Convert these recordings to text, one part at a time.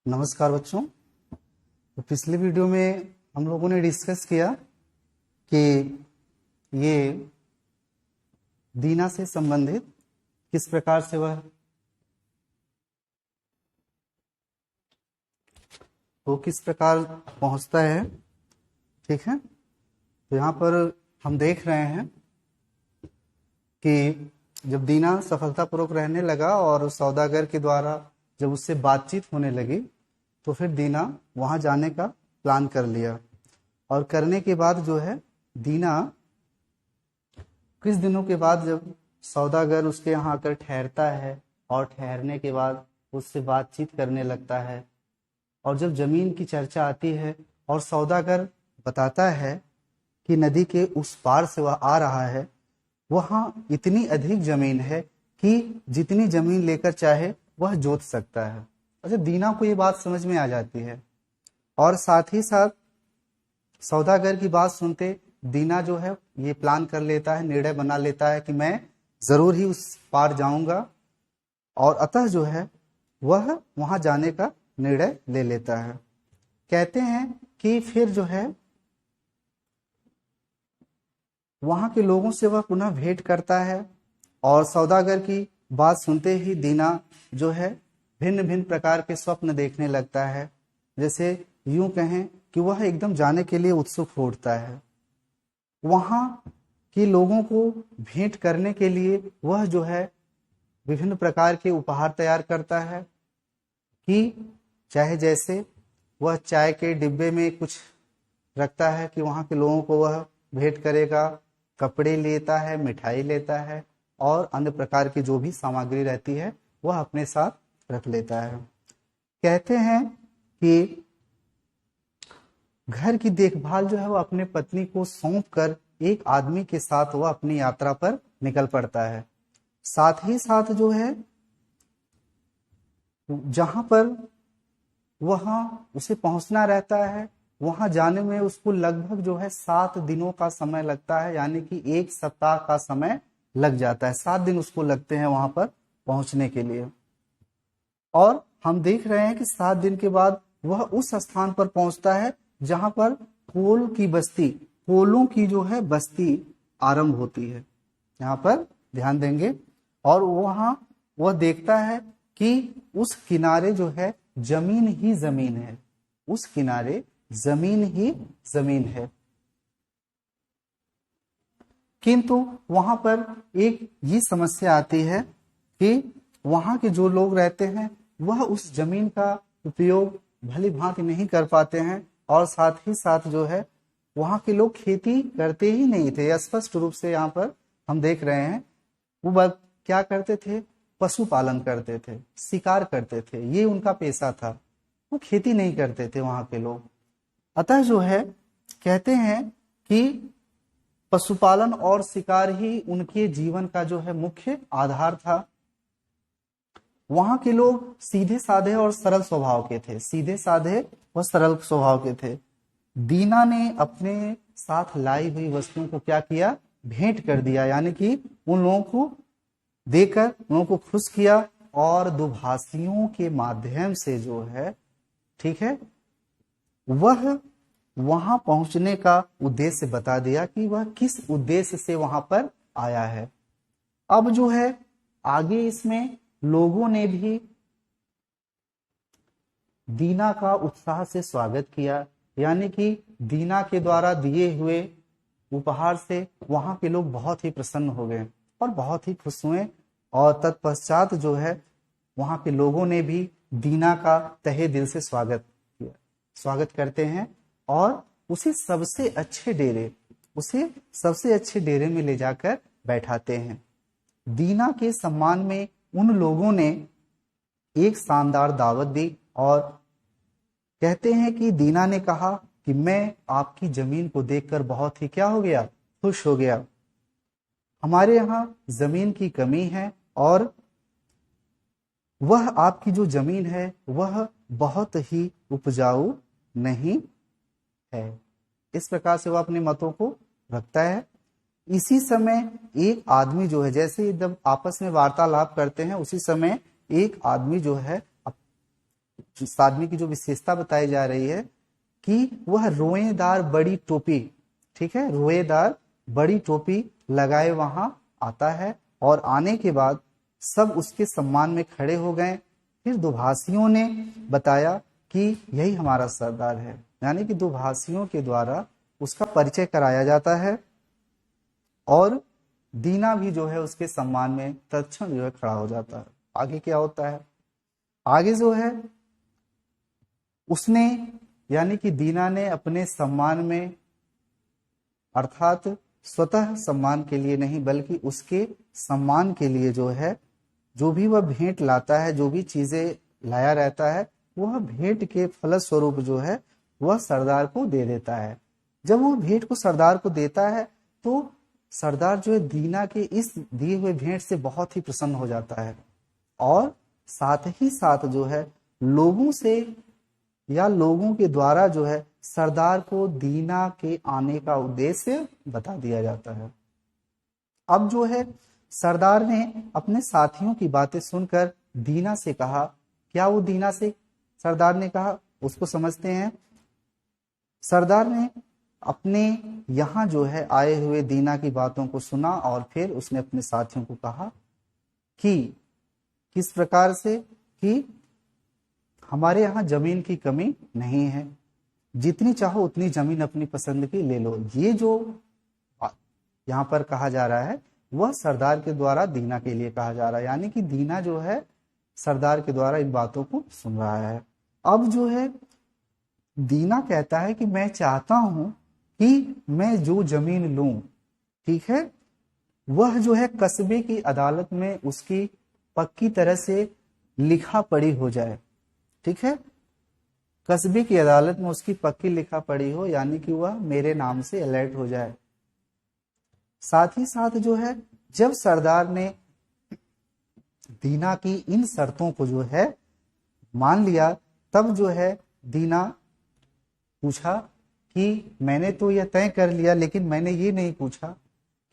नमस्कार बच्चों। तो पिछले वीडियो में हम लोगों ने डिस्कस किया कि ये दीना से संबंधित किस प्रकार से वह तो किस प्रकार पहुंचता है। ठीक है, तो यहाँ पर हम देख रहे हैं कि जब दीना सफलतापूर्वक रहने लगा और सौदागर के द्वारा जब उससे बातचीत होने लगी तो फिर दीना वहां जाने का प्लान कर लिया। और करने के बाद जो है दीना कुछ दिनों के बाद जब सौदागर उसके यहाँ आकर ठहरता है और ठहरने के बाद उससे बातचीत करने लगता है और जब जमीन की चर्चा आती है और सौदागर बताता है कि नदी के उस पार से वह आ रहा है, वहां इतनी अधिक जमीन है कि जितनी जमीन लेकर चाहे वह जोत सकता है। अच्छा, दीना को ये बात समझ में आ जाती है और साथ ही साथ सौदागर की बात सुनते दीना जो है ये प्लान कर लेता है, निर्णय बना लेता है कि मैं जरूर ही उस पार जाऊंगा और अतः जो है वह वहां जाने का निर्णय ले लेता है। कहते हैं कि फिर जो है वहां के लोगों से वह पुनः भेंट करता है और सौदागर की बात सुनते ही दीना जो है भिन्न भिन्न प्रकार के स्वप्न देखने लगता है। जैसे यूं कहें कि वह एकदम जाने के लिए उत्सुक हो उठता है। वहां के लोगों को भेंट करने के लिए वह जो है विभिन्न प्रकार के उपहार तैयार करता है कि चाहे जैसे वह चाय के डिब्बे में कुछ रखता है कि वहां के लोगों को वह भेंट करेगा, कपड़े लेता है, मिठाई लेता है और अन्य प्रकार की जो भी सामग्री रहती है वह अपने साथ रख लेता है। कहते हैं कि घर की देखभाल जो है वह अपने पत्नी को सौंप कर एक आदमी के साथ वह अपनी यात्रा पर निकल पड़ता है। साथ ही साथ जो है जहां पर वहां उसे पहुंचना रहता है वहां जाने में उसको लगभग जो है 7 दिनों का समय लगता है, यानी कि 1 सप्ताह का समय लग जाता है। 7 दिन उसको लगते हैं वहां पर पहुंचने के लिए। और हम देख रहे हैं कि 7 दिन के बाद वह उस स्थान पर पहुंचता है जहां पर कोल की बस्ती, कोलों की जो है बस्ती आरंभ होती है। यहाँ पर ध्यान देंगे और वहां वह देखता है कि उस किनारे जो है जमीन ही जमीन है, उस किनारे जमीन ही जमीन है। किंतु वहां पर एक ये समस्या आती है कि वहां के जो लोग रहते हैं वह उस जमीन का उपयोग भली भांति नहीं कर पाते हैं और साथ ही साथ जो है वहां के लोग खेती करते ही नहीं थे। स्पष्ट रूप से यहाँ पर हम देख रहे हैं वो क्या करते थे, पशुपालन करते थे, शिकार करते थे, ये उनका पेशा था। वो खेती नहीं करते थे वहां के लोग। अतः जो है कहते हैं कि पशुपालन और शिकार ही उनके जीवन का जो है मुख्य आधार था। वहां के लोग सीधे साधे और सरल स्वभाव के थे, सीधे साधे और सरल स्वभाव के थे। दीना ने अपने साथ लाई हुई वस्तुओं को क्या किया, भेंट कर दिया, यानी कि उन लोगों को देकर उन लोगों को खुश किया और दुभाषियों के माध्यम से जो है, ठीक है, वह वहां पहुंचने का उद्देश्य बता दिया कि वह किस उद्देश्य से वहां पर आया है। अब जो है आगे इसमें लोगों ने भी दीना का उत्साह से स्वागत किया, यानी कि दीना के द्वारा दिए हुए उपहार से वहां के लोग बहुत ही प्रसन्न हो गए और बहुत ही खुश हुए। और तत्पश्चात जो है वहां के लोगों ने भी दीना का तहे दिल से स्वागत किया, स्वागत करते हैं और उसे सबसे अच्छे डेरे में ले जाकर बैठाते हैं। दीना के सम्मान में उन लोगों ने एक शानदार दावत दी और कहते हैं कि दीना ने कहा कि मैं आपकी जमीन को देखकर बहुत ही क्या हो गया, खुश हो गया। हमारे यहाँ जमीन की कमी है और वह आपकी जो जमीन है वह बहुत ही उपजाऊ नहीं है। इस प्रकार से वह अपने मतों को रखता है। इसी समय एक आदमी जो है, जैसे जब आपस में वार्तालाप करते हैं उसी समय एक आदमी जो है इस आदमी की जो विशेषता बताई जा रही है कि वह रोएदार बड़ी टोपी, ठीक है, रोएदार बड़ी टोपी लगाए वहां आता है, और आने के बाद सब उसके सम्मान में खड़े हो गए। फिर दुभाषियों ने बताया कि यही हमारा सरदार है, यानी कि दुभाषियों के द्वारा उसका परिचय कराया जाता है, और दीना भी जो है उसके सम्मान में तत्क्षण जो है खड़ा हो जाता है। आगे क्या होता है, आगे जो है उसने, यानी कि दीना ने अपने सम्मान में, अर्थात स्वतः सम्मान के लिए नहीं बल्कि उसके सम्मान के लिए जो है, जो भी वह भेंट लाता है, जो भी चीजें लाया रहता है, वह भेंट के फलस्वरूप जो है वह सरदार को दे देता है। जब वो भेंट को सरदार को देता है तो सरदार जो है दीना के इस दिए हुए भेंट से बहुत ही प्रसन्न हो जाता है, और साथ ही साथ जो है लोगों से या लोगों के द्वारा जो है सरदार को दीना के आने का उद्देश्य बता दिया जाता है। अब जो है सरदार ने अपने साथियों की बातें सुनकर दीना से कहा, क्या वो दीना से सरदार ने कहा उसको समझते हैं। सरदार ने अपने यहाँ जो है आए हुए दीना की बातों को सुना, और फिर उसने अपने साथियों को कहा कि किस प्रकार से, कि हमारे यहाँ जमीन की कमी नहीं है, जितनी चाहो उतनी जमीन अपनी पसंद की ले लो। ये जो यहाँ पर कहा जा रहा है वह सरदार के द्वारा दीना के लिए कहा जा रहा है, यानी कि दीना जो है सरदार के द्वारा इन बातों को सुन रहा है। अब जो है दीना कहता है कि मैं चाहता हूं कि मैं जो जमीन लूं, ठीक है, वह जो है कस्बे की अदालत में उसकी पक्की तरह से लिखा पढ़ी हो जाए, ठीक है, कस्बे की अदालत में उसकी पक्की लिखा पढ़ी हो, यानी कि वह मेरे नाम से अलर्ट हो जाए। साथ ही साथ जो है जब सरदार ने दीना की इन शर्तों को जो है मान लिया, तब जो है दीना पूछा कि मैंने तो यह तय कर लिया, लेकिन मैंने ये नहीं पूछा।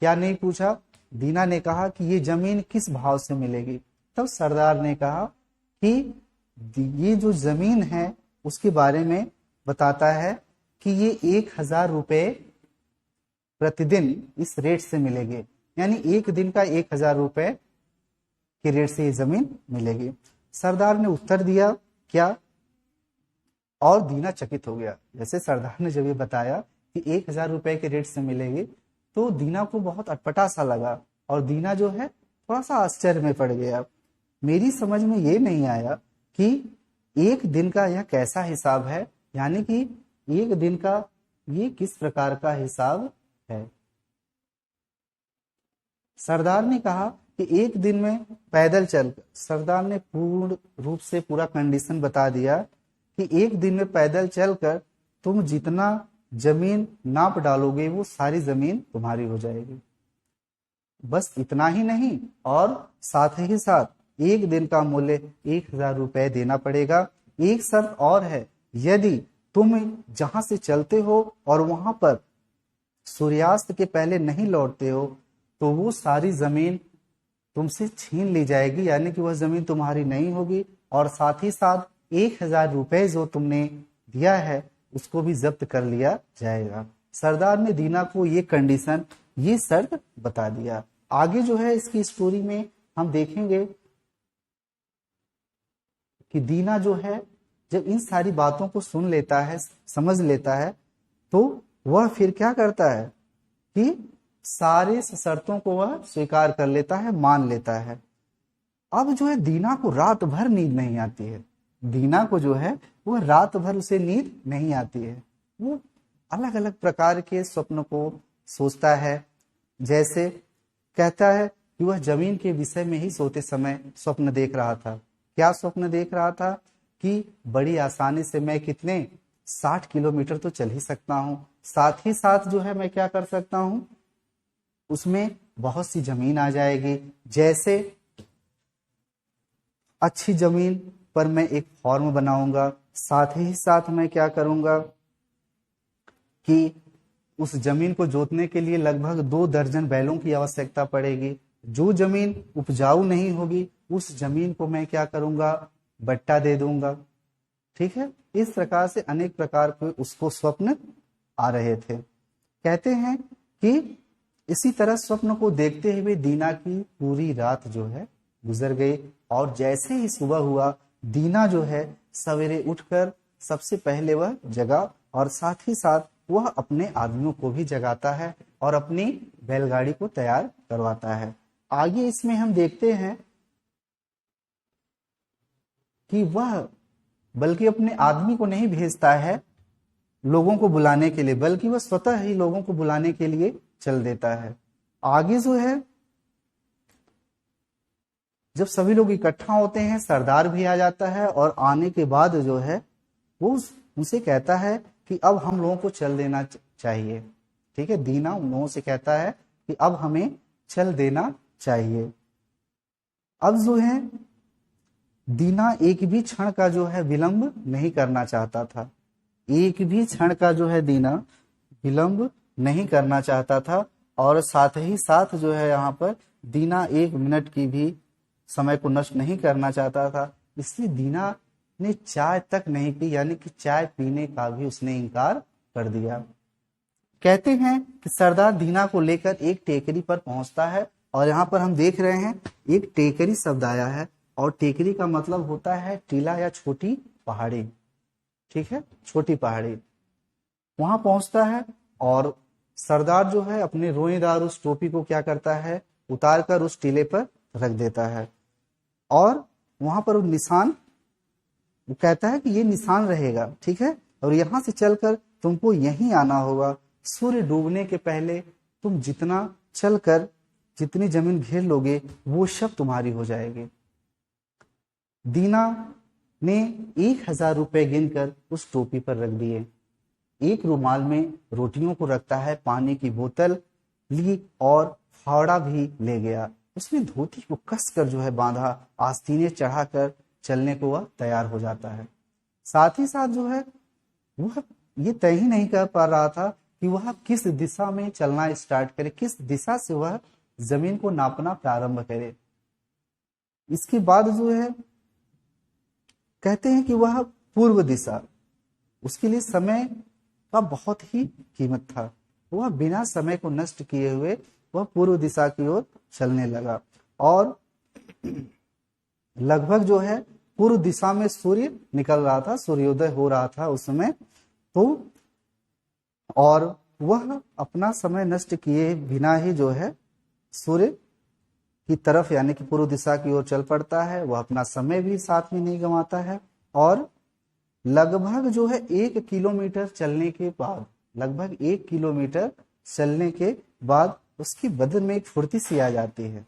क्या नहीं पूछा? दीना ने कहा कि ये जमीन किस भाव से मिलेगी। तब सरदार ने कहा कि ये जो जमीन है उसके बारे में बताता है कि ये 1000 रुपये प्रतिदिन इस रेट से मिलेगी, यानी एक दिन का 1000 रुपये के रेट से ये जमीन मिलेगी। सरदार ने उत्तर दिया क्या, और दीना चकित हो गया। जैसे सरदार ने जब ये बताया कि 1000 रुपये के रेट से मिलेगी, तो दीना को बहुत अटपटा सा लगा, और दीना जो है थोड़ा सा आश्चर्य में पड़ गया। मेरी समझ में ये नहीं आया कि एक दिन का यह कैसा हिसाब है, यानी कि एक दिन का ये किस प्रकार का हिसाब है। सरदार ने कहा कि एक दिन में पैदल चल, सरदार ने पूर्ण रूप से पूरा कंडीशन बता दिया कि एक दिन में पैदल चलकर तुम जितना जमीन नाप डालोगे वो सारी जमीन तुम्हारी हो जाएगी। बस इतना ही नहीं, और साथ ही साथ एक दिन का मूल्य 1000 रुपये देना पड़ेगा। एक शर्त और है, यदि तुम जहां से चलते हो और वहां पर सूर्यास्त के पहले नहीं लौटते हो, तो वो सारी जमीन तुमसे छीन ली जाएगी, यानी कि वह जमीन तुम्हारी नहीं होगी, और साथ ही साथ 1000 रुपये जो तुमने दिया है उसको भी जब्त कर लिया जाएगा। सरदार ने दीना को ये कंडीशन, ये शर्त बता दिया। आगे जो है इसकी स्टोरी में हम देखेंगे कि दीना जो है जब इन सारी बातों को सुन लेता है, समझ लेता है, तो वह फिर क्या करता है कि सारे शर्तों को वह स्वीकार कर लेता है, मान लेता है। अब जो है दीना को रात भर नींद नहीं आती है। दीना को जो है वह रात भर उसे नींद नहीं आती है। वो अलग अलग प्रकार के स्वप्न को सोचता है। जैसे कहता है कि वह जमीन के विषय में ही सोते समय स्वप्न देख रहा था। क्या स्वप्न देख रहा था? कि बड़ी आसानी से मैं कितने 60 किलोमीटर तो चल ही सकता हूं, साथ ही साथ जो है मैं क्या कर सकता हूं, उसमें बहुत सी जमीन आ जाएगी। जैसे अच्छी जमीन पर मैं एक फार्म बनाऊंगा, साथ ही साथ मैं क्या करूंगा कि उस जमीन को जोतने के लिए लगभग 2 दर्जन बैलों की आवश्यकता पड़ेगी। जो जमीन उपजाऊ नहीं होगी उस जमीन को मैं क्या करूंगा, बट्टा दे दूंगा। ठीक है। इस प्रकार से अनेक प्रकार के उसको स्वप्न आ रहे थे। कहते हैं कि इसी तरह स्वप्न को देखते हुए दीना की पूरी रात जो है गुजर गई, और जैसे ही सुबह हुआ दीना जो है सवेरे उठकर सबसे पहले वह जगा, और साथ ही साथ वह अपने आदमियों को भी जगाता है और अपनी बैलगाड़ी को तैयार करवाता है। आगे इसमें हम देखते हैं कि वह बल्कि अपने आदमी को नहीं भेजता है लोगों को बुलाने के लिए, बल्कि वह स्वतः ही लोगों को बुलाने के लिए चल देता है। आगे जो है जब सभी लोग इकट्ठा होते हैं, सरदार भी आ जाता है, और आने के बाद जो है वो उनसे कहता है कि अब हम लोगों को चल देना चाहिए। ठीक है, दीना उन लोगों से कहता है कि अब हमें चल देना चाहिए। अब जो है दीना एक भी क्षण का जो है विलंब नहीं करना चाहता था, एक भी क्षण का जो है दीना विलंब नहीं करना चाहता था, और साथ ही साथ जो है यहाँ पर दीना 1 मिनट की भी समय को नष्ट नहीं करना चाहता था। इसलिए दीना ने चाय तक नहीं पी, यानी कि चाय पीने का भी उसने इनकार कर दिया। कहते हैं कि सरदार दीना को लेकर एक टेकरी पर पहुंचता है, और यहाँ पर हम देख रहे हैं एक टेकरी शब्द आया है, और टेकरी का मतलब होता है टीला या छोटी पहाड़ी। ठीक है, छोटी पहाड़ी। वहां पहुंचता है और सरदार जो है अपने रोएदार उस टोपी को क्या करता है, उतार कर उस टीले पर रख देता है, और वहां पर निशान, वो कहता है कि ये निशान रहेगा। ठीक है, और यहां से चलकर तुमको यहीं आना होगा। सूर्य डूबने के पहले तुम जितना चलकर जितनी जमीन घेर लोगे वो सब तुम्हारी हो जाएगी। दीना ने 1000 रुपए गिनकर उस टोपी पर रख दिए। एक रुमाल में रोटियों को रखता है, पानी की बोतल ली और फावड़ा भी ले गया। उसने धोती को कसकर जो है बांधा, आस्तीनें चढ़ाकर चलने को वह तैयार हो जाता है। साथ ही साथ जो है वह ये तय ही नहीं कर पा रहा था कि वह किस दिशा में चलना स्टार्ट करे, किस दिशा से वह जमीन को नापना प्रारंभ करे। इसके बाद जो है कहते हैं कि वह पूर्व दिशा, उसके लिए समय का बहुत ही कीमत था। वह बिना समय को नष्ट किए हुए वह पूर्व दिशा की ओर चलने लगा, और लगभग जो है पूर्व दिशा में सूर्य निकल रहा था, सूर्योदय हो रहा था उस समय। तो और वह अपना समय नष्ट किए बिना ही जो है सूर्य की तरफ यानी कि पूर्व दिशा की ओर चल पड़ता है। वह अपना समय भी साथ में नहीं गंवाता है, और लगभग जो है 1 किलोमीटर चलने के बाद, लगभग 1 किलोमीटर चलने के बाद उसकी बदन में एक फुर्ती सी आ जाती है।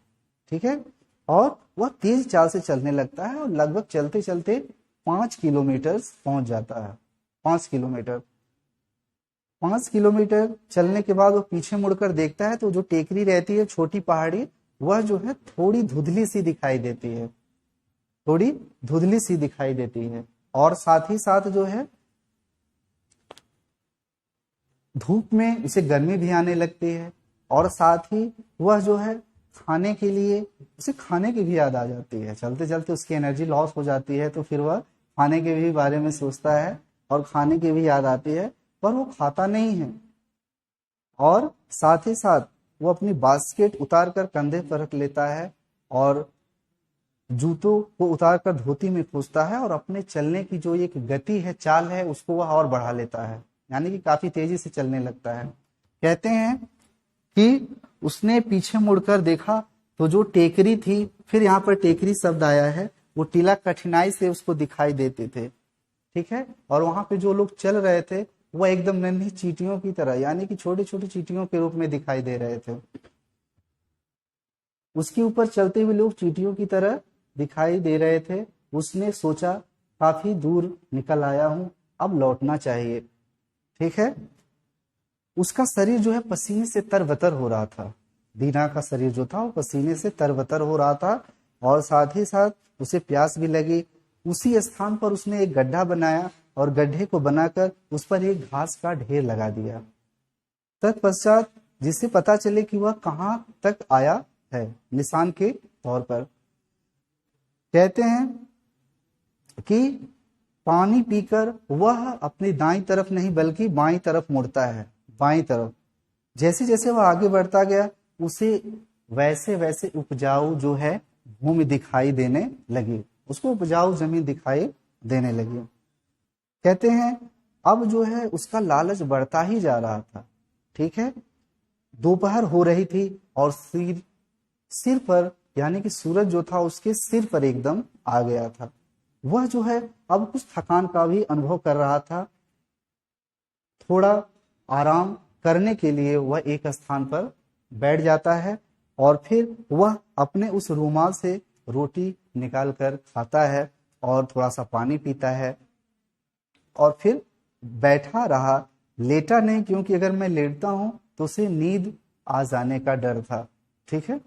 ठीक है, और वह तेज चाल से चलने लगता है, और लगभग चलते चलते 5 किलोमीटर पहुंच जाता है। 5 किलोमीटर 5 किलोमीटर चलने के बाद वो पीछे मुड़कर देखता है तो जो टेकरी रहती है, छोटी पहाड़ी, वह जो है थोड़ी धुंधली सी दिखाई देती है, थोड़ी धुंधली सी दिखाई देती है। और साथ ही साथ जो है धूप में उसे गर्मी भी आने लगती है, और साथ ही वह जो है खाने के लिए, उसे खाने की भी याद आ जाती है। चलते चलते उसकी एनर्जी लॉस हो जाती है, तो फिर वह खाने के भी बारे में सोचता है, और खाने की भी याद आती है, पर वो खाता नहीं है। और साथ ही साथ वो अपनी बास्केट उतार कर कंधे पर रख लेता है, और जूतों को उतार कर धोती में पूछता है, और अपने चलने की जो एक गति है, चाल है, उसको वह और बढ़ा लेता है, यानी कि काफी तेजी से चलने लगता है। कहते हैं कि उसने पीछे मुड़कर देखा तो जो टेकरी थी, फिर यहाँ पर टेकरी शब्द आया है, वो टीला कठिनाई से उसको दिखाई देते थे। ठीक है, और वहां पे जो लोग चल रहे थे वह एकदम नन्ही चींटियों की तरह, यानी कि छोटी छोटी चींटियों के रूप में दिखाई दे रहे थे। उसके ऊपर चलते हुए लोग चींटियों की तरह दिखाई दे रहे थे। उसने सोचा काफी दूर निकल आया हूं, अब लौटना चाहिए। ठीक है, उसका शरीर जो है पसीने से तरबतर हो रहा था। दीना का शरीर जो था वो पसीने से तरबतर हो रहा था, और साथ ही साथ उसे प्यास भी लगी। उसी स्थान पर उसने एक गड्ढा बनाया, और गड्ढे को बनाकर उस पर एक घास का ढेर लगा दिया। तत्पश्चात जिससे पता चले कि वह कहां तक आया है, निशान के तौर पर। कहते हैं कि पानी पीकर वह अपनी दाईं तरफ नहीं बल्कि बाईं तरफ मुड़ता है, बाईं तरफ। जैसे जैसे वह आगे बढ़ता गया उसे वैसे वैसे उपजाऊ जो है भूमि दिखाई देने लगी, उसको उपजाऊ जमीन दिखाई देने लगी। कहते हैं अब जो है उसका लालच बढ़ता ही जा रहा था। ठीक है, दोपहर हो रही थी और सिर पर यानी कि सूरज जो था उसके सिर पर एकदम आ गया था। वह जो है अब कुछ थकान का भी अनुभव कर रहा था। थोड़ा आराम करने के लिए वह एक स्थान पर बैठ जाता है और फिर वह अपने उस रूमाल से रोटी निकाल कर खाता है और थोड़ा सा पानी पीता है और फिर बैठा रहा, लेटा नहीं, क्योंकि अगर मैं लेटता हूं तो उसे नींद आ जाने का डर था। ठीक है,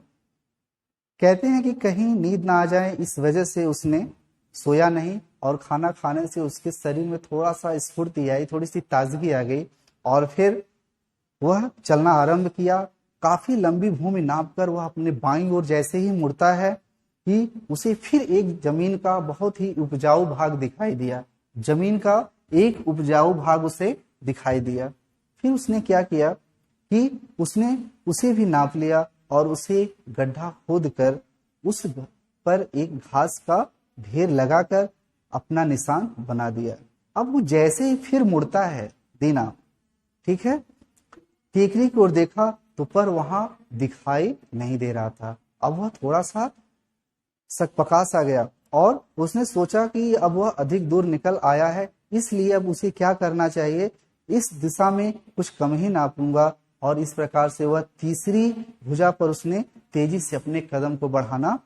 कहते हैं कि कहीं नींद ना आ जाए इस वजह से उसने सोया नहीं और खाना खाने से उसके शरीर में थोड़ा सा स्फूर्ति आई, थोड़ी सी ताजगी आ गई और फिर वह चलना आरंभ किया। काफी लंबी भूमि नापकर वह अपने बाईं ओर जैसे ही मुड़ता है कि उसे फिर एक जमीन का बहुत ही उपजाऊ भाग दिखाई दिया, जमीन का एक उपजाऊ भाग उसे दिखाई दिया। फिर उसने क्या किया कि उसने उसे भी नाप लिया और उसे गड्ढा खोद कर उस पर एक घास का ढेर लगाकर अपना निशान बना दिया। अब वो जैसे ही फिर मुड़ता है दीना, ठीक है, टेकरी की ओर देखा तो पर वहां दिखाई नहीं दे रहा था। अब वह थोड़ा सा सकपका सा गया और उसने सोचा कि अब वह अधिक दूर निकल आया है, इसलिए अब उसे क्या करना चाहिए, इस दिशा में कुछ कम ही नापूंगा। और इस प्रकार से वह तीसरी भुजा पर उसने तेजी से अपने कदम को बढ़ाना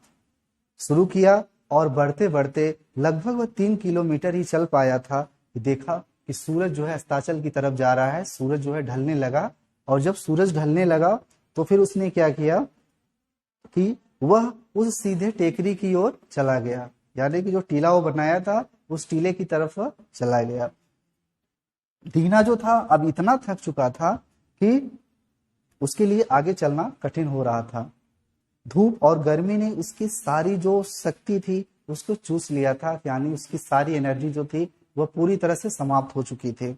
शुरू किया और बढ़ते बढ़ते लगभग वह 3 किलोमीटर ही चल पाया था कि देखा कि सूरज जो है अस्ताचल की तरफ जा रहा है, सूरज जो है ढलने लगा। और जब सूरज ढलने लगा तो फिर उसने क्या किया कि वह उस सीधे टेकरी की ओर चला गया, यानी कि जो टीला वो बनाया था उस टीले की तरफ चला गया। दीना जो था अब इतना थक चुका था कि उसके लिए आगे चलना कठिन हो रहा था। धूप और गर्मी ने उसकी सारी जो शक्ति थी उसको चूस लिया था, यानी उसकी सारी एनर्जी जो थी वह पूरी तरह से समाप्त हो चुकी थी।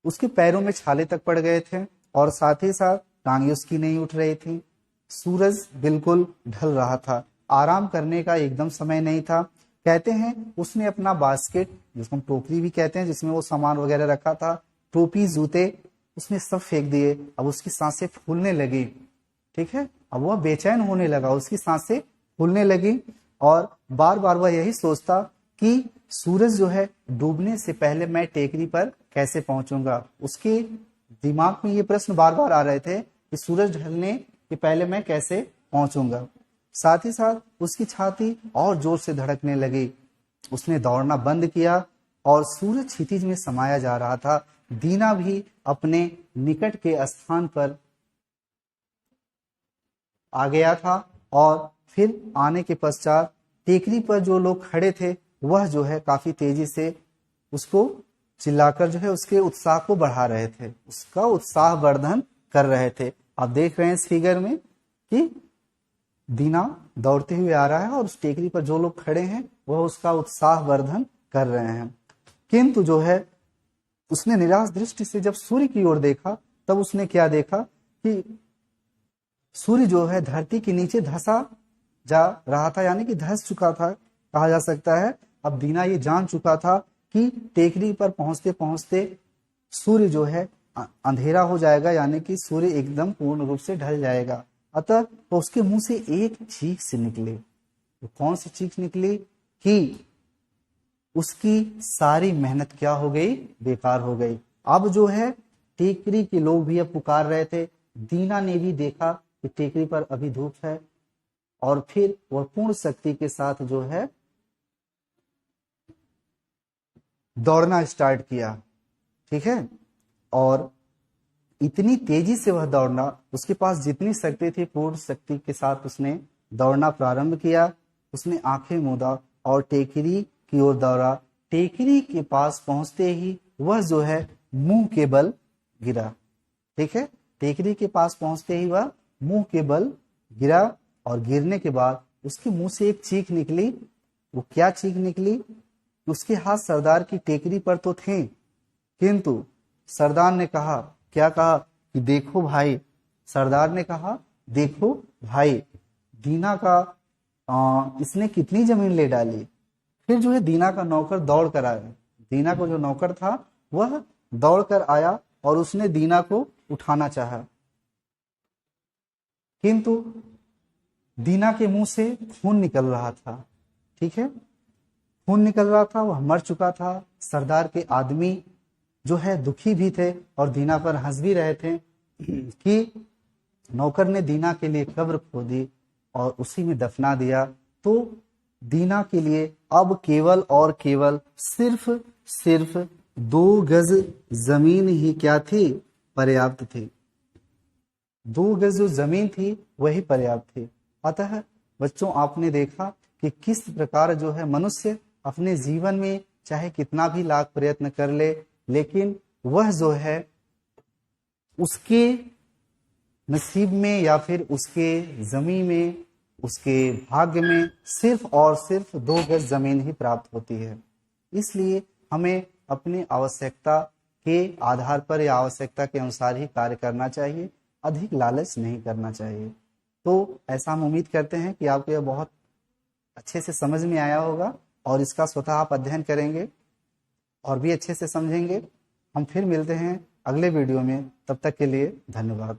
उसके पैरों में छाले तक पड़ गए थे और साथ ही साथ टांगे उसकी नहीं उठ रही थी। सूरज बिल्कुल ढल रहा था, आराम करने का एकदम समय नहीं था। कहते हैं उसने अपना बास्केट, जिसको हम टोकरी भी कहते हैं, जिसमें वो सामान वगैरह रखा था, टोपी, जूते, उसने सब फेंक दिए। अब उसकी सांसें फूलने लगी। ठीक है, अब वह बेचैन होने लगा, उसकी सांसें फूलने लगी और बार बार वह यही सोचता कि सूरज जो है डूबने से पहले मैं टेकरी पर कैसे पहुंचूंगा। उसके दिमाग में ये प्रश्न बार बार आ रहे थे कि सूरज ढलने के पहले मैं कैसे पहुंचूंगा। साथ ही साथ उसकी छाती और जोर से धड़कने लगी। उसने दौड़ना बंद किया और सूरज क्षितिज में समाया जा रहा था। दीना भी अपने निकट के स्थान पर आ गया था और फिर आने के पश्चात टेकरी पर जो लोग खड़े थे वह जो है काफी तेजी से उसको चिल्लाकर जो है उसके उत्साह को बढ़ा रहे थे, उसका उत्साह वर्धन कर रहे थे। आप देख रहे हैं इस फिगर में कि दीना दौड़ते हुए आ रहा है और उस टेकरी पर जो लोग खड़े हैं वह उसका उत्साह वर्धन कर रहे हैं। किंतु जो है उसने निराश दृष्टि से जब सूर्य की ओर देखा तब उसने क्या देखा कि सूर्य जो है धरती के नीचे धंसा जा रहा था, यानी कि धंस चुका था कहा जा सकता है। अब दीना ये जान चुका था कि टेकरी पर पहुंचते पहुंचते सूर्य जो है अंधेरा हो जाएगा, यानी कि सूर्य एकदम पूर्ण रूप से ढल जाएगा। अतः तो उसके मुंह से एक चीख से निकली। तो कौन सी चीख निकली कि उसकी सारी मेहनत क्या हो गई, बेकार हो गई। अब जो है टेकरी के लोग भी अब पुकार रहे थे। दीना ने भी देखा कि टेकरी पर अभी धूप है और फिर वह पूर्ण शक्ति के साथ जो है दौड़ना स्टार्ट किया। ठीक है, और इतनी तेजी से वह दौड़ना, उसके पास जितनी शक्ति थी पूर्ण शक्ति के साथ उसने दौड़ना प्रारंभ किया। उसने आंखें मूंदा और टेकरी की ओर दौड़ा। टेकरी के पास पहुंचते ही वह जो है मुंह के बल गिरा। ठीक है, टेकरी के पास पहुंचते ही वह मुंह के बल गिरा और गिरने के बाद उसके मुंह से एक चीख निकली। वो क्या चीख निकली उसके हाथ सरदार की टेकरी पर तो थे, किंतु सरदार ने कहा, क्या कहा कि देखो भाई, सरदार ने कहा देखो भाई, दीना का इसने कितनी जमीन ले डाली। फिर जो है दीना का नौकर दौड़ कर आया, दीना को जो नौकर था वह दौड़ कर आया और उसने दीना को उठाना चाहा, किंतु दीना के मुंह से खून निकल रहा था। ठीक है, खून निकल रहा था, वह मर चुका था। सरदार के आदमी जो है दुखी भी थे और दीना पर हंस भी रहे थे कि नौकर ने दीना के लिए कब्र खोदी और उसी में दफना दिया। तो दीना के लिए अब केवल और केवल सिर्फ सिर्फ 2 गज जमीन ही क्या थी, पर्याप्त थी। 2 गज जो जमीन थी वही पर्याप्त थी। अतः बच्चों, आपने देखा कि किस प्रकार जो है मनुष्य अपने जीवन में चाहे कितना भी लाख प्रयत्न कर ले, लेकिन वह जो है उसके नसीब में या फिर उसके जमीन में, उसके भाग्य में सिर्फ और सिर्फ 2 गज जमीन ही प्राप्त होती है। इसलिए हमें अपनी आवश्यकता के आधार पर या आवश्यकता के अनुसार ही कार्य करना चाहिए, अधिक लालच नहीं करना चाहिए। तो ऐसा हम उम्मीद करते हैं कि आपको यह बहुत अच्छे से समझ में आया होगा और इसका स्वतः आप अध्ययन करेंगे और भी अच्छे से समझेंगे। हम फिर मिलते हैं अगले वीडियो में, तब तक के लिए धन्यवाद।